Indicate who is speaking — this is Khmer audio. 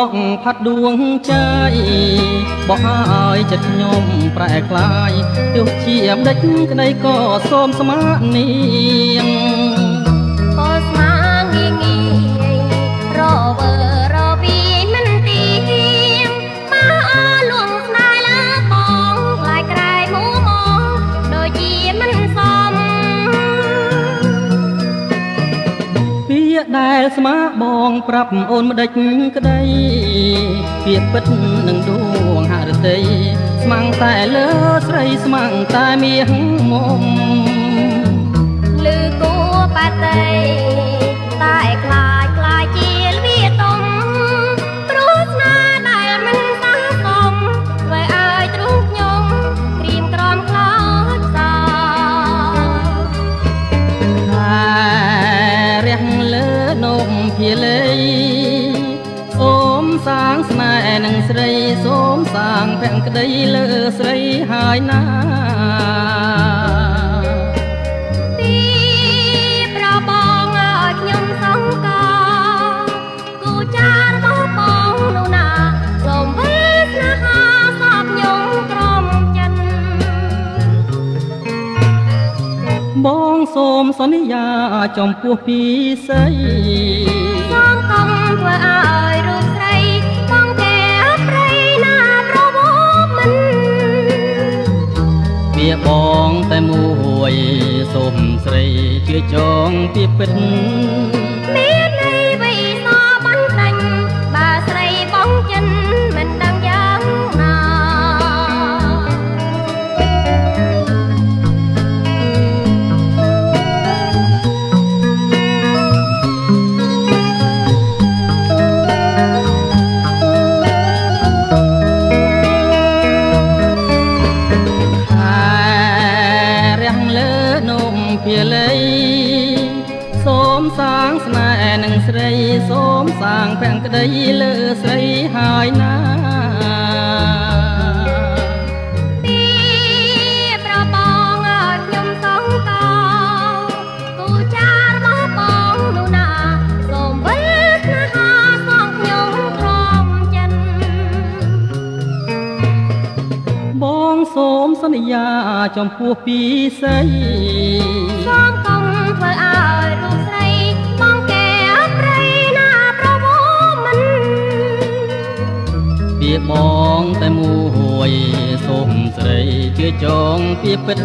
Speaker 1: កផាត់ដួងใจបោះឲ្យចិត្តខ្ញុំប្រែក្លាយទោះជាម្ដេចក្ដីក៏សូមស្មានាង
Speaker 2: ពោស្មាងាយងាយរវើរវីមិនទីប៉ាលួងស្នេហ៍លើបងខ្លាយក្រែមួមងដូចជាមិនសម
Speaker 1: ពាក្យដែលស្មាបងប្រាប់អូនម្ដេចក្ដីពាក្យពិតនឹងដួងហឫទ័យស្មាំងតែលើស្រីស្មាំងតែមាសមុំ
Speaker 2: លឺគួបាតីតែខ្លាចជាលវាទុំព្រោះស្នាដែលមិនសះសមធ្វើឲ្យទ្រូងខ្ញុំក្រៀមក្រំខ្លោចសោ
Speaker 1: រះលើនំភាលីសូមសាងស្នេហ៍នឹងស្រីសូមសាងភក្តីលើស្រីហើយណា
Speaker 2: ទីប្របងឲ្យខ្ញុំសង្កោគូចារបស់បងនោះណាសូមវិស្នេហាសពខ្ញុំក្រំចិន
Speaker 1: បងសូមសន្យាចំពោះពីស្រី
Speaker 2: សូមកុំធ្វើឲ្យរូបស្រីបងកែប្រៃណាប្រវត្តិមិន
Speaker 1: វាបងតែមួយសូមស្រីជឿចងពីពិត
Speaker 2: មានន័យវិសាបានតាញ់បើស្រីបងចិនមិនដឹងយ៉ាងណា
Speaker 1: ភាលីសូមសាងស្នេហ៍នឹងស្រីសូមសាងភក្តីលើស្រីហើយណា
Speaker 2: ទីប្របងឲ្យខ្ញុំសង្កោគូចារបស់បងនោះណាសូមវិស្នេហាសងខ្ញុំក្រំចិន
Speaker 1: បងសូមសន្យាចំពោះពីស្រី
Speaker 2: សូមកុំធ្វើឲ្យរូបស្រីបងកែប្រៃណាប្រវត្តិមិន
Speaker 1: ពីបងតែមួយសូមស្រីជឿចងពីពិត